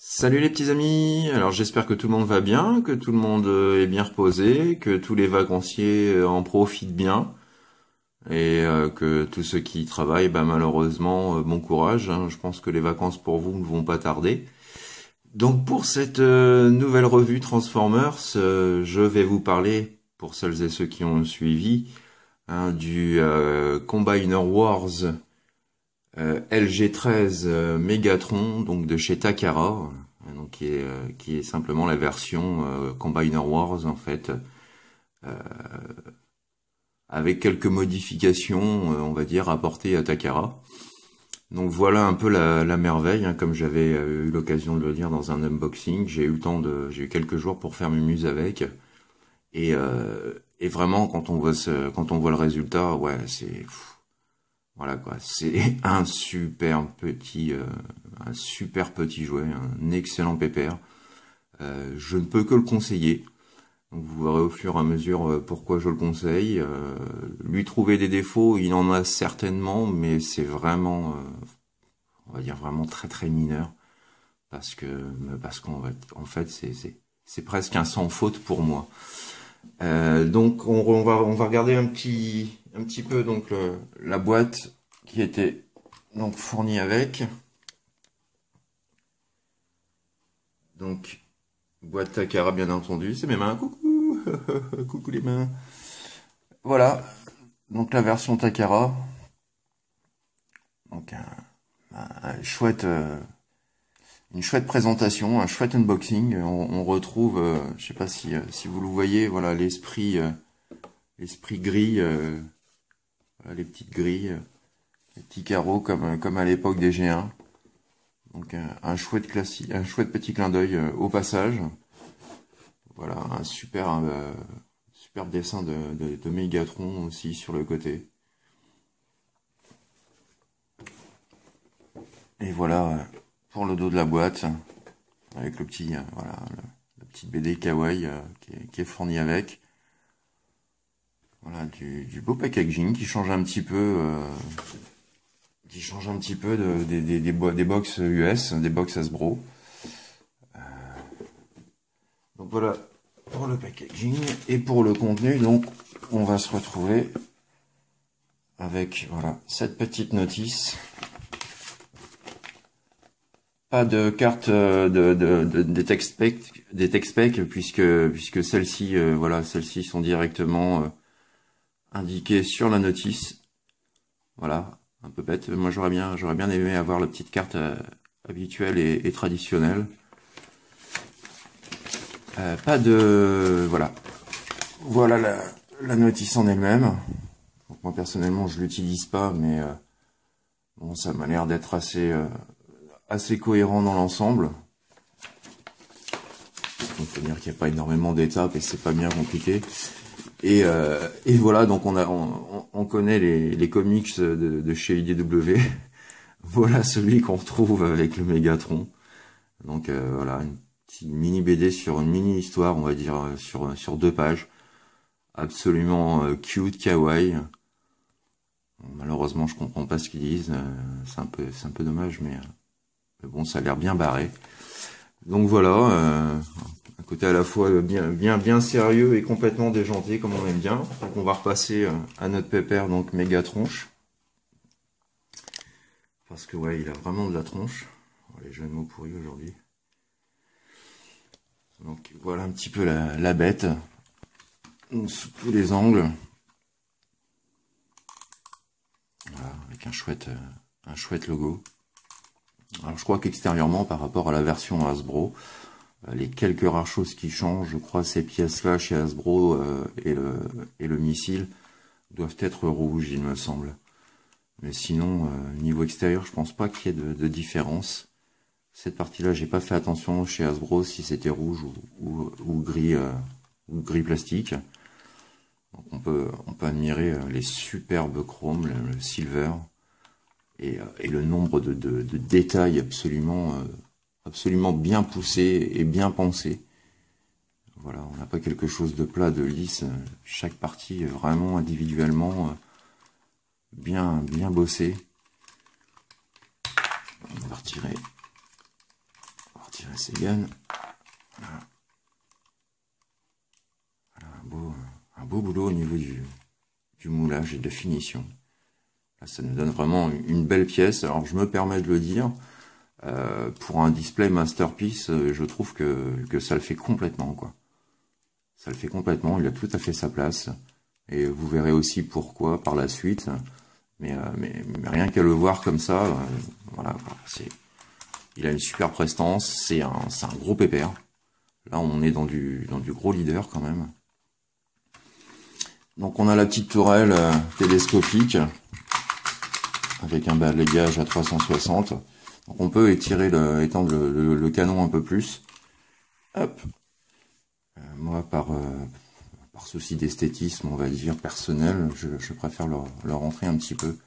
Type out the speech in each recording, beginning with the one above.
Salut les petits amis, alors j'espère que tout le monde va bien, que tout le monde est bien reposé, que tous les vacanciers en profitent bien et que tous ceux qui travaillent, bah, malheureusement, bon courage, hein. Je pense que les vacances pour vous ne vont pas tarder. Donc pour cette nouvelle revue Transformers, je vais vous parler, pour celles et ceux qui ont suivi, hein, du Combiner Wars LG13 Megatron, donc de chez Takara, donc qui est simplement la version Combiner Wars en fait, avec quelques modifications, on va dire, apportées à Takara. Donc voilà un peu la merveille, hein, comme j'avais eu l'occasion de le dire dans un unboxing. J'ai eu quelques jours pour faire mes muses avec, et vraiment quand on voit le résultat, ouais, voilà quoi, c'est un super petit jouet, un excellent pépère. Je ne peux que le conseiller. Donc vous verrez au fur et à mesure pourquoi je le conseille. Lui trouver des défauts, il en a certainement, mais c'est vraiment, on va dire vraiment très très mineur, parce qu'en fait c'est presque un sans faute pour moi. Donc on va regarder un petit peu donc la boîte qui était donc fournie avec. Donc boîte Takara bien entendu, c'est mes mains, coucou, coucou les mains. Voilà, donc la version Takara. Donc un chouette, une chouette présentation, un chouette unboxing. On retrouve, je sais pas si vous le voyez, voilà l'esprit gris, voilà, les petites grilles, les petits carreaux comme à l'époque des G1. Donc un chouette classique, un chouette petit clin d'œil au passage. Voilà, un superbe dessin de Megatron aussi sur le côté. Et voilà pour le dos de la boîte, avec le petit, voilà, le petit BD kawaii qui est fourni avec. Voilà, du beau packaging qui change un petit peu, des box US, des box Hasbro. Donc voilà pour le packaging et pour le contenu. Donc on va se retrouver avec voilà cette petite notice. Pas de carte des text specs puisque celles-ci voilà, celles-ci sont directement indiquées sur la notice. Voilà, un peu bête. Moi j'aurais bien aimé avoir la petite carte habituelle et traditionnelle. Pas de voilà la notice en elle-même. Donc moi personnellement je l'utilise pas, mais bon, ça m'a l'air d'être assez cohérent dans l'ensemble. Il faut dire qu'il n'y a pas énormément d'étapes et c'est pas bien compliqué. Et voilà, donc on connaît les comics de chez IDW. Voilà celui qu'on retrouve avec le Megatron. Donc voilà, une petite mini BD sur une mini histoire, on va dire sur 2 pages. Absolument cute, kawaii. Malheureusement, je comprends pas ce qu'ils disent. C'est un peu dommage, mais bon, ça a l'air bien barré. Donc voilà, un côté à la fois bien sérieux et complètement déjanté, comme on aime bien. Donc on va repasser à notre pépère, donc méga tronche. Parce que ouais, il a vraiment de la tronche. Oh, les jeux de mots pourris aujourd'hui. Donc voilà un petit peu la bête. Donc, sous tous les angles. Voilà, avec un chouette logo. Alors je crois qu'extérieurement, par rapport à la version Hasbro, Les quelques rares choses qui changent, je crois, ces pièces-là chez Hasbro et le missile doivent être rouges, il me semble. Mais sinon, niveau extérieur, je pense pas qu'il y ait de différence. Cette partie-là, j'ai pas fait attention chez Hasbro si c'était rouge ou gris plastique. Donc on peut admirer les superbes chromes, le silver, et le nombre de détails absolument bien poussés et bien pensés. Voilà, on n'a pas quelque chose de plat, de lisse. Chaque partie est vraiment individuellement bien bossée. On va retirer ces guns. Voilà. Voilà, un beau boulot au niveau du moulage et de finition. Là, ça nous donne vraiment une belle pièce. Alors je me permets de le dire, pour un display masterpiece, je trouve que ça le fait complètement, quoi. Ça le fait complètement, il a tout à fait sa place. Et vous verrez aussi pourquoi par la suite. Mais rien qu'à le voir comme ça, voilà, il a une super prestance, c'est un gros pépère. Là, on est dans du gros leader quand même. Donc on a la petite tourelle télescopique avec un balayage à 360. Donc on peut étendre le canon un peu plus. Hop. Moi, par souci d'esthétisme, on va dire personnel, je préfère le rentrer un petit peu.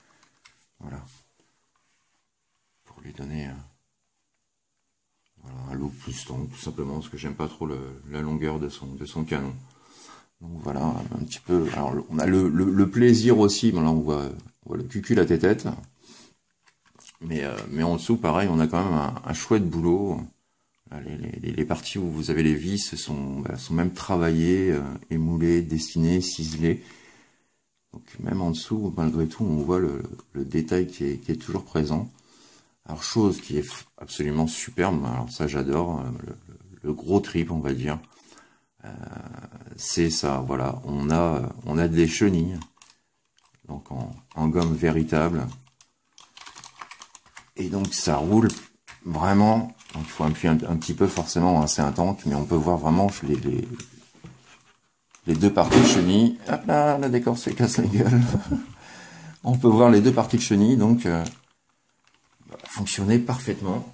Voilà. Pour lui donner voilà, un look plus tendre, tout simplement, parce que j'aime pas trop la longueur de son canon. Donc voilà, un petit peu. Alors on a le plaisir aussi, bon là on voit le cucul la tête. Mais en dessous, pareil, on a quand même un chouette boulot. Les parties où vous avez les vis sont même travaillées, émoulées, dessinées, ciselées. Donc même en dessous, malgré tout, on voit le détail qui est toujours présent. Alors chose qui est absolument superbe, alors ça j'adore, le gros trip on va dire. C'est ça, voilà, on a des chenilles, donc en gomme véritable. Et donc ça roule vraiment, donc il faut appuyer un petit peu forcément, hein, c'est un tank, mais on peut voir vraiment les deux parties de chenilles. Hop là, la décor se casse la gueule. On peut voir les deux parties de chenilles, donc fonctionner parfaitement.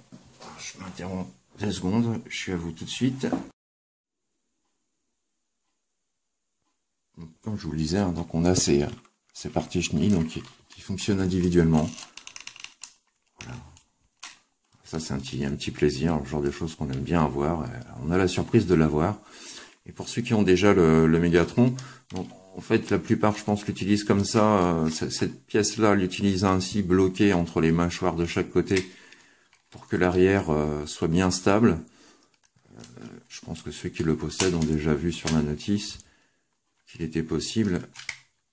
Je m'interromps 2 secondes, je suis à vous tout de suite. Donc, comme je vous le disais, hein, donc on a ces parties chenilles donc, qui fonctionnent individuellement. Voilà. Ça c'est un petit plaisir, le genre de choses qu'on aime bien avoir. On a la surprise de l'avoir. Et pour ceux qui ont déjà le Mégatron, donc, en fait la plupart je pense l'utilisent comme ça. Cette pièce-là l'utilise ainsi bloquée entre les mâchoires de chaque côté pour que l'arrière soit bien stable. Je pense que ceux qui le possèdent ont déjà vu sur la notice qu'il était possible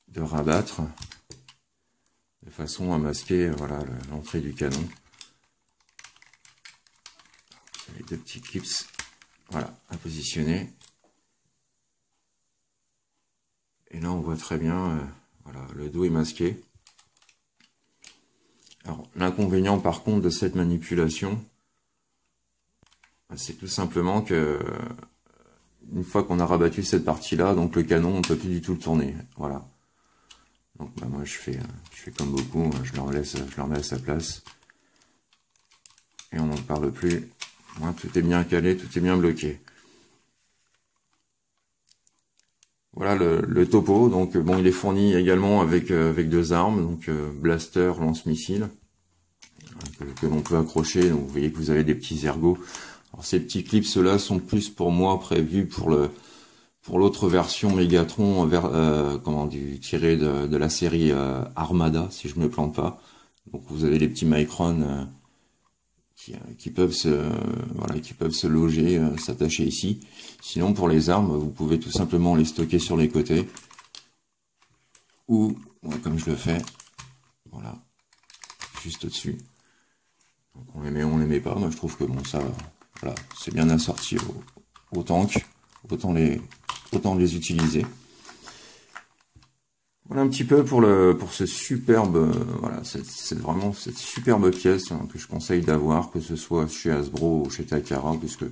de rabattre de façon à masquer voilà l'entrée du canon. Les deux petits clips voilà à positionner. Et là on voit très bien voilà le dos est masqué. Alors l'inconvénient par contre de cette manipulation, c'est tout simplement que une fois qu'on a rabattu cette partie-là, donc le canon, on ne peut plus du tout le tourner. Voilà. Donc bah, moi je fais comme beaucoup, je le remets à sa place. Et on n'en parle plus. Moi, tout est bien calé, tout est bien bloqué. Voilà le topo. Donc bon, il est fourni également avec 2 armes, donc blaster, lance-missile, que l'on peut accrocher. Donc vous voyez que vous avez des petits ergots. Alors ces petits clips là sont plus pour moi prévus pour l'autre version Mégatron tiré de la série Armada, si je me plante pas. Donc vous avez les petits Micron qui peuvent se loger, s'attacher ici. Sinon pour les armes, vous pouvez tout simplement les stocker sur les côtés. Ou comme je le fais, voilà, juste au-dessus. Donc on les met pas, moi je trouve que bon ça. Voilà, c'est bien assorti au tank, autant les utiliser. Voilà un petit peu pour ce superbe, voilà, c'est vraiment cette superbe pièce hein, que je conseille d'avoir, que ce soit chez Hasbro ou chez Takara, puisque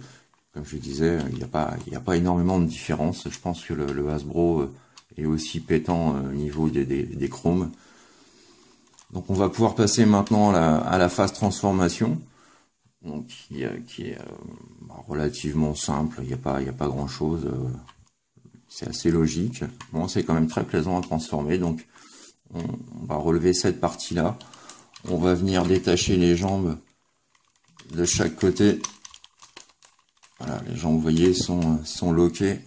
comme je disais, il n'y a pas énormément de différence. Je pense que le Hasbro est aussi pétant au niveau des chromes. Donc on va pouvoir passer maintenant à la phase transformation, donc qui est relativement simple. Il n'y a pas grand chose. C'est assez logique. Bon, c'est quand même très plaisant à transformer. Donc on va relever cette partie-là. On va venir détacher les jambes de chaque côté. Voilà, les jambes, vous voyez, sont loquées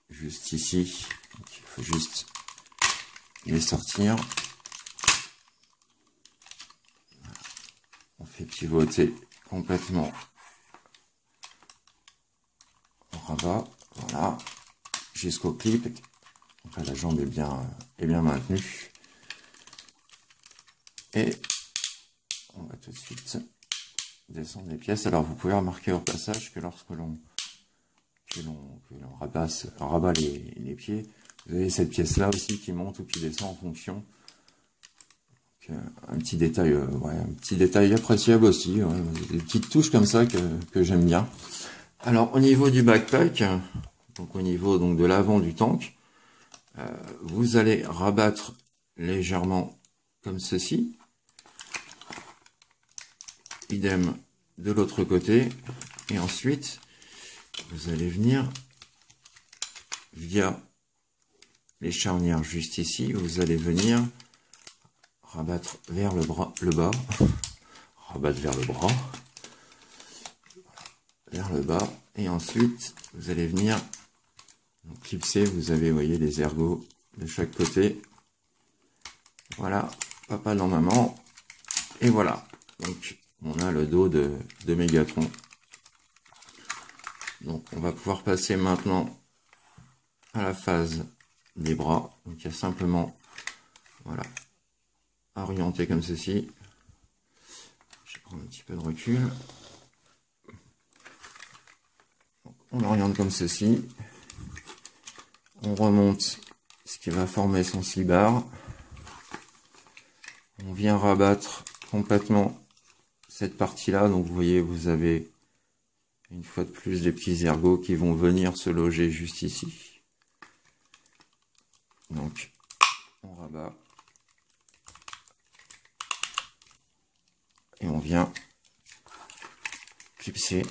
juste ici. Donc, il faut juste les sortir. On fait pivoter complètement en rabat, voilà, jusqu'au clip. Donc là, la jambe est bien maintenue. Et on va tout de suite descendre les pièces. Alors vous pouvez remarquer au passage que lorsque l'on rabat les pieds, vous avez cette pièce là aussi qui monte ou qui descend en fonction. Donc, un petit détail appréciable aussi, ouais, des petites touches comme ça que j'aime bien. Alors au niveau du backpack, donc au niveau donc de l'avant du tank, vous allez rabattre légèrement comme ceci. Idem de l'autre côté. Et ensuite, vous allez venir via les charnières juste ici. Vous allez venir rabattre vers le bas. Rabattre vers le bras. Vers le bas. Et ensuite, vous allez venir donc, clipser. Vous avez, vous voyez, les ergots de chaque côté. Voilà. Papa dans maman. Et voilà. Donc, on a le dos de Mégatron. Donc on va pouvoir passer maintenant à la phase des bras. Donc il y a simplement, voilà, orienter comme ceci. Je vais prendre un petit peu de recul. Donc, on oriente comme ceci. On remonte ce qui va former son slibard. On vient rabattre complètement cette partie-là. Donc vous voyez, vous avez une fois de plus des petits ergots qui vont venir se loger juste ici. Donc on rabat. Et on vient clipser.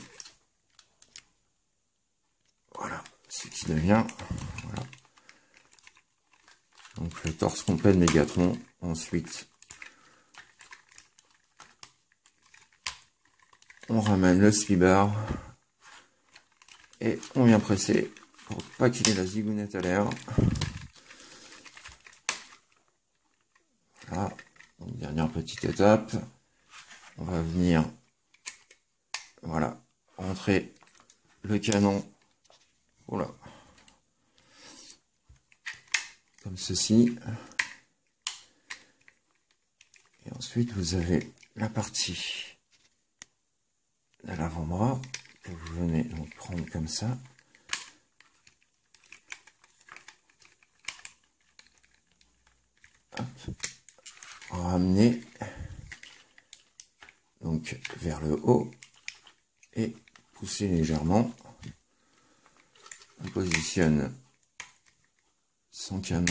Voilà, ce qui devient, voilà. Donc le torse complet de Mégatron. Ensuite, on ramène le slibard et on vient presser pour pas qu'il ait la zigounette à l'air. Voilà, donc dernière petite étape. On va venir, voilà, rentrer le canon, voilà, comme ceci. Et ensuite, vous avez la partie de l'avant-bras que vous venez donc prendre comme ça. Hop. Ramener donc vers le haut et pousser légèrement. On positionne son canon.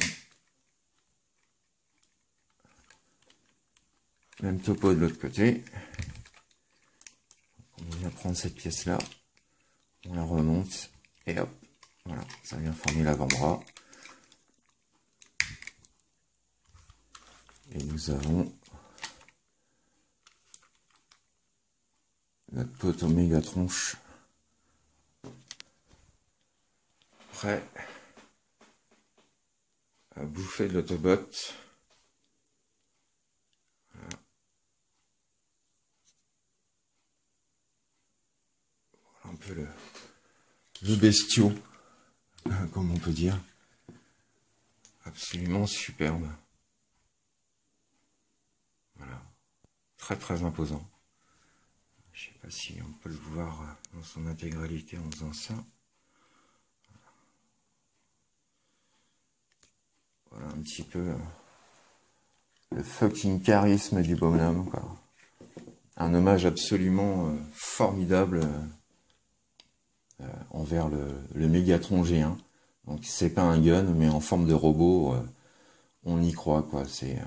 Même topo de l'autre côté. On vient prendre cette pièce là, on la remonte et hop, voilà, ça vient former l'avant-bras. Et nous avons notre poteau Mégatron prêt à bouffer de l'autobot. Voilà. Un peu le bestiau, comme on peut dire. Absolument superbe. Voilà. Très très imposant. Je sais pas si on peut le voir dans son intégralité en faisant ça. Voilà un petit peu le fucking charisme du bonhomme, quoi. un hommage absolument formidable envers le Mégatron G1. Donc c'est pas un gun, mais en forme de robot, on y croit quoi. C'est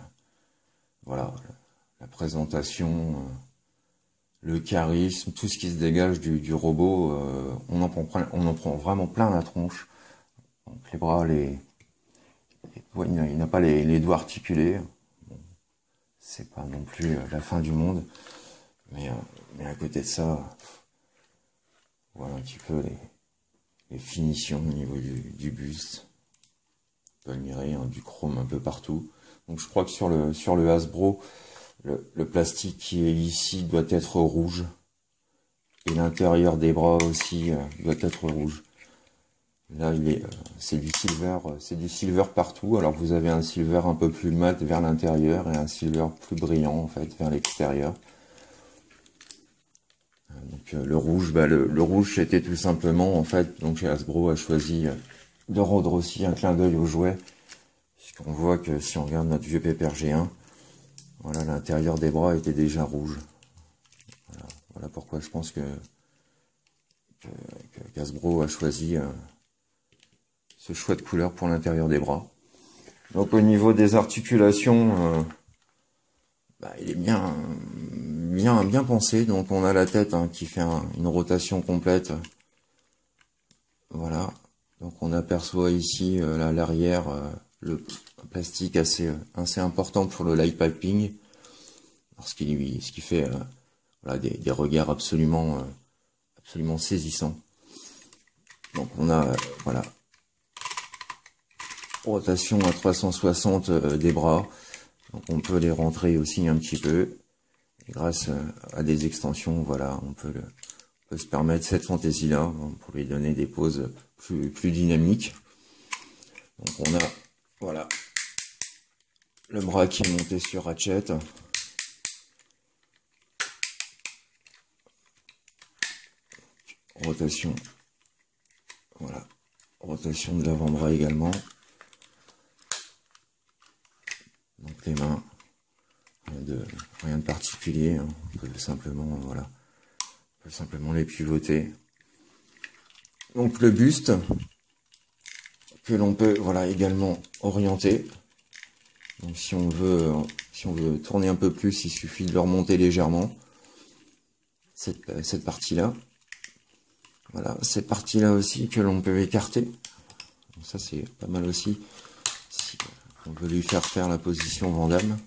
voilà, la présentation, le charisme, tout ce qui se dégage du robot, on en prend vraiment plein la tronche. Donc les bras, ouais, il n'a pas les doigts articulés. Bon, c'est pas non plus la fin du monde, mais à côté de ça, voilà un petit peu les finitions au niveau du buste. On peut admirer du chrome un peu partout. Donc je crois que sur le Hasbro, le plastique qui est ici doit être rouge. Et l'intérieur des bras aussi doit être rouge. Là, c'est du silver partout. Alors vous avez un silver un peu plus mat vers l'intérieur et un silver plus brillant en fait vers l'extérieur. Donc le rouge, le rouge c'était tout simplement en fait. Donc chez Hasbro a choisi de rendre aussi un clin d'œil au jouet, puisqu'on voit que si on regarde notre vieux Pépère G1, voilà, l'intérieur des bras était déjà rouge. Voilà pourquoi je pense que Hasbro a choisi ce choix de couleur pour l'intérieur des bras. Donc au niveau des articulations, il est bien pensé. Donc on a la tête qui fait une rotation complète. Voilà. Donc on aperçoit ici l'arrière, le plastique assez important pour le light piping, ce qui fait voilà, des regards absolument saisissants. Donc on a voilà, rotation à 360 des bras, donc on peut les rentrer aussi un petit peu. Et grâce à des extensions, voilà, on peut se permettre cette fantaisie-là pour lui donner des poses plus dynamiques. Donc on a voilà le bras qui est monté sur ratchet. Rotation, voilà, rotation de l'avant-bras également. Donc les mains, rien de particulier, on peut simplement, voilà, on peut simplement les pivoter. Donc le buste, que l'on peut, voilà, également orienter. Donc si on veut tourner un peu plus, il suffit de le remonter légèrement. Cette partie-là. Voilà, cette partie-là aussi que l'on peut écarter. Donc ça c'est pas mal aussi. Si on veut lui faire la position Van Damme.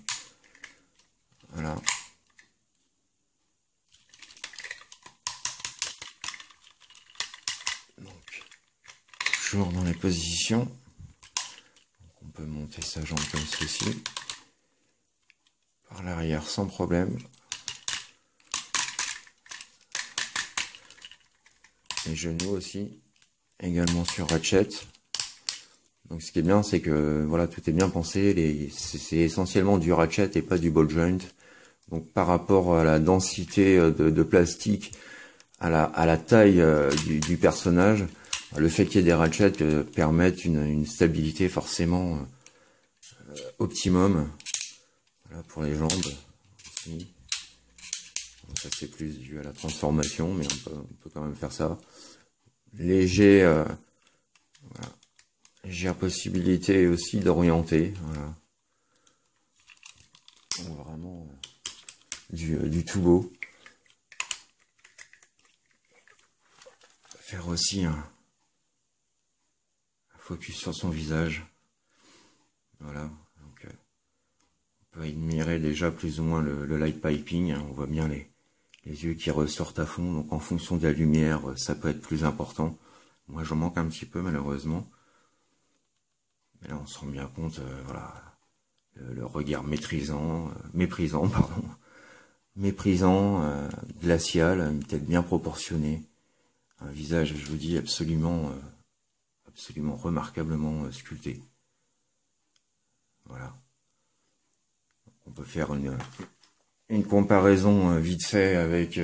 Voilà. Donc, toujours dans les positions. Donc, on peut monter sa jambe comme ceci. Par l'arrière sans problème. Les genoux aussi. Également sur ratchet. Donc ce qui est bien, c'est que voilà, tout est bien pensé. C'est essentiellement du ratchet et pas du ball joint. Donc par rapport à la densité de plastique, à la taille du personnage, le fait qu'il y ait des ratchets permettent une stabilité forcément optimum. Voilà pour les jambes aussi. Donc, ça c'est plus dû à la transformation, mais on peut quand même faire ça. Léger, voilà. Légère possibilité aussi d'orienter. Voilà. Donc, vraiment du tout beau. Faire aussi un focus sur son visage. Voilà. Donc, on peut admirer déjà plus ou moins le light piping. On voit bien les yeux qui ressortent à fond. Donc en fonction de la lumière, ça peut être plus important. Moi j'en manque un petit peu malheureusement. Mais là on se rend bien compte, voilà, le regard méprisant, pardon. Méprisant, glacial, une tête bien proportionnée. Un visage, je vous dis, absolument remarquablement sculpté. Voilà. On peut faire une comparaison vite fait avec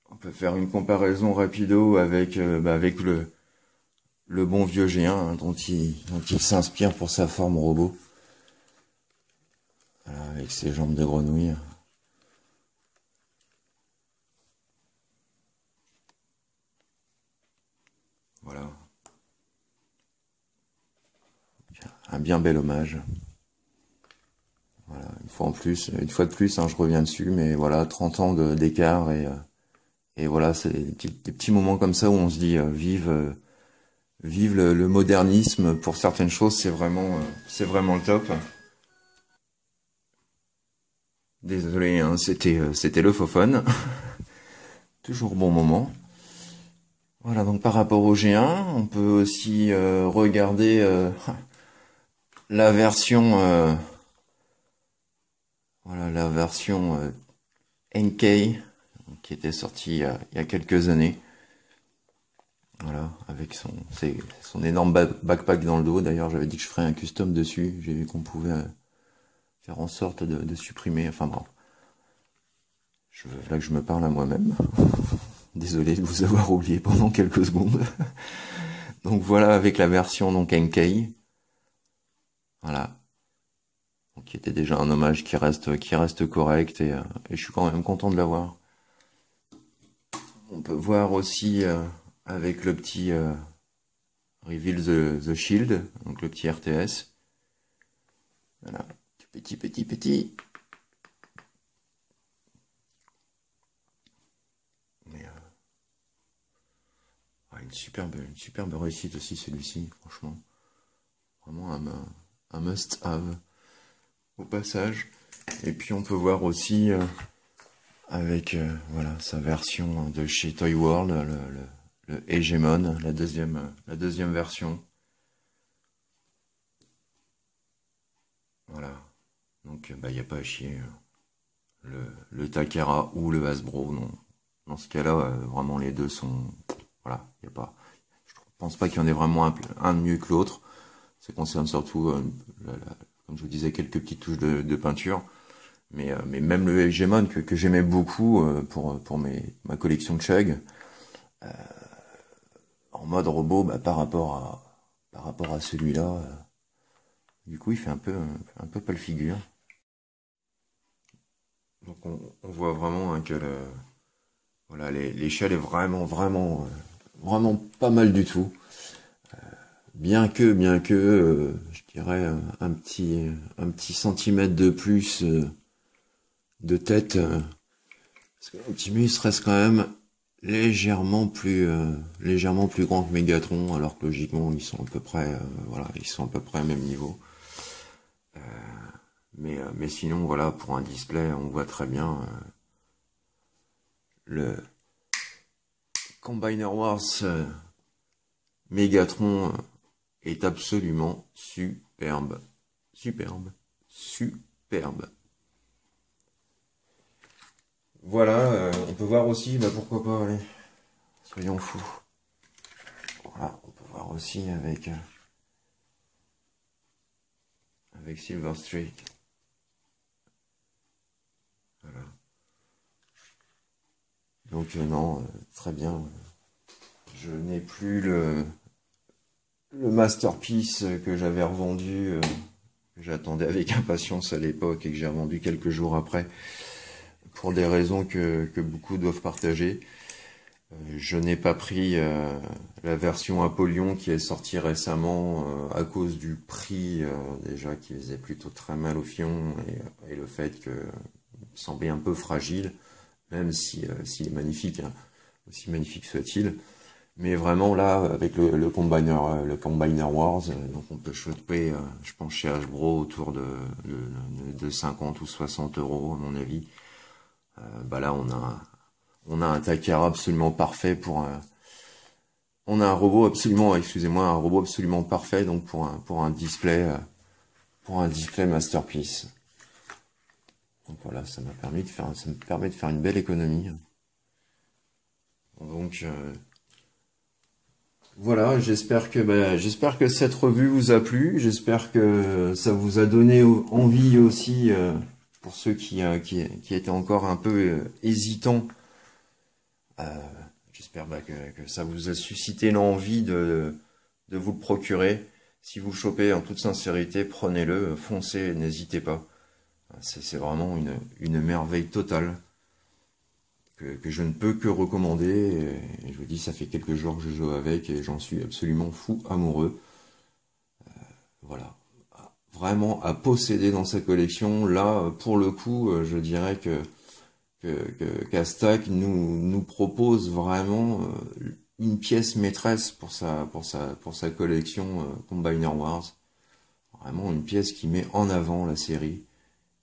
on peut faire une comparaison rapido avec avec le bon vieux G1 dont il s'inspire pour sa forme robot. Voilà, avec ses jambes de grenouille. Voilà. Un bien bel hommage. Voilà, une fois de plus, hein, je reviens dessus, mais voilà, 30 ans d'écart et voilà, c'est des petits moments comme ça où on se dit vive le modernisme pour certaines choses, c'est vraiment le top. Désolé, hein, c'était le faux-phone. Toujours bon moment. Voilà, donc par rapport au G1, on peut aussi regarder la version voilà la version NK qui était sortie il y a quelques années. Voilà, avec son énorme backpack dans le dos. D'ailleurs, j'avais dit que je ferais un custom dessus. J'ai vu qu'on pouvait faire en sorte de supprimer. Enfin bon, là que je me parle à moi-même. Désolé de vous avoir oublié pendant quelques secondes. Donc voilà, avec la version donc NK. Voilà. Donc, qui était déjà un hommage qui reste correct et je suis quand même content de l'avoir. On peut voir aussi avec le petit Reveal the Shield, donc le petit RTS. Voilà, petit. Mais une superbe réussite aussi celui-ci, franchement. Vraiment un must-have au passage. Et puis on peut voir aussi avec voilà sa version de chez Toy World, le Hegemon, la deuxième version. Voilà. Donc il n'y a pas à chier. Le Takara ou le Hasbro, non. Dans ce cas-là, vraiment les deux sont. Voilà, il y a pas. Je pense pas qu'il y en ait vraiment un de mieux que l'autre. Ça concerne surtout, comme je vous disais, quelques petites touches de peinture. Mais même le Hegemon que j'aimais beaucoup pour ma collection de Chug, en mode robot, bah, par rapport à celui-là, du coup il fait un peu pâle figure. Donc on voit vraiment hein, que voilà, l'échelle est vraiment pas mal du tout. Bien que, je dirais un petit centimètre de plus de tête, parce que l'Optimus reste quand même légèrement plus grand que Megatron, alors que logiquement ils sont à peu près voilà, ils sont à peu près au même niveau. Mais sinon voilà, pour un display, on voit très bien le Combiner Wars Megatron est absolument superbe. Voilà, on peut voir aussi, bah pourquoi pas, allez, soyons fous. Voilà, on peut voir aussi avec Silver Streak. Voilà. Donc non, très bien. Je n'ai plus le Masterpiece que j'avais revendu, que j'attendais avec impatience à l'époque et que j'ai revendu quelques jours après, pour des raisons que beaucoup doivent partager. Je n'ai pas pris la version Apollyon qui est sortie récemment à cause du prix déjà qui faisait plutôt très mal au fion et le fait que il semblait un peu fragile, même s'il est magnifique, hein, aussi magnifique soit-il. Mais vraiment là, avec le Combiner Wars, donc on peut choper, je pense chez Hasbro autour de 50 ou 60 euros à mon avis. Bah là on a un Takara absolument parfait on a un robot absolument, excusez-moi, un robot absolument parfait donc pour un display Masterpiece. Donc voilà, ça me permet de faire une belle économie. Donc voilà, j'espère que cette revue vous a plu, j'espère que ça vous a donné envie aussi pour ceux qui étaient encore un peu hésitants. J'espère que ça vous a suscité l'envie de vous le procurer. Si vous le chopez en toute sincérité, prenez-le, foncez, n'hésitez pas. C'est vraiment une merveille totale que je ne peux que recommander. Et je vous dis, ça fait quelques jours que je joue avec et j'en suis absolument fou amoureux. Voilà. Vraiment à posséder dans sa collection. Là, pour le coup, je dirais qu'Astac nous propose vraiment une pièce maîtresse pour sa collection Combiner Wars. Vraiment une pièce qui met en avant la série.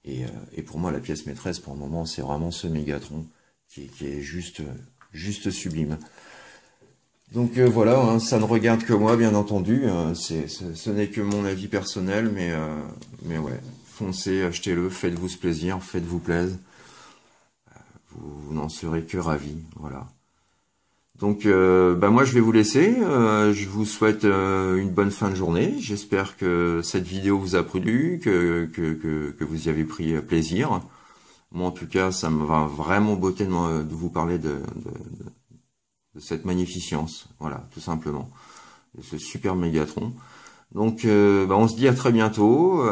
Et pour moi, la pièce maîtresse pour le moment, c'est vraiment ce Mégatron qui est juste sublime. Donc voilà, hein, ça ne regarde que moi, bien entendu. Ce n'est que mon avis personnel, mais ouais, foncez, achetez-le, faites-vous ce plaisir, faites-vous plaisir. Vous n'en serez que ravis, voilà. Donc moi je vais vous laisser, je vous souhaite une bonne fin de journée, j'espère que cette vidéo vous a plu, que vous y avez pris plaisir. Moi en tout cas ça me va vraiment beauté de vous parler de cette magnificence, voilà, tout simplement, de ce super Mégatron. Donc on se dit à très bientôt,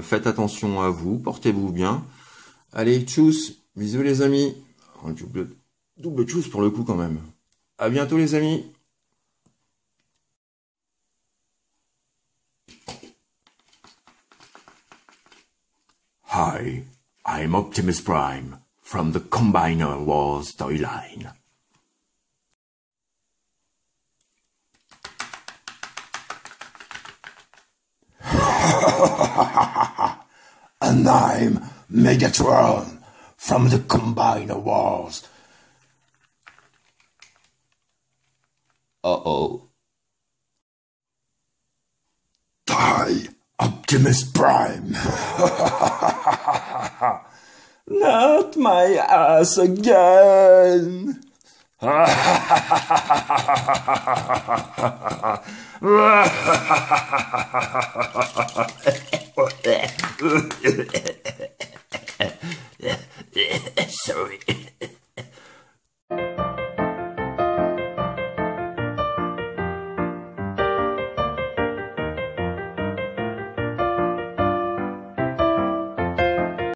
faites attention à vous, portez-vous bien. Allez, tchuss, bisous les amis. Double tchuss pour le coup quand même. À bientôt les amis. Hi, I'm Optimus Prime from the Combiner Wars toyline. And I'm Megatron from the Combiner Wars. Uh-oh. Die, Optimus Prime. Not my ass again. Sorry.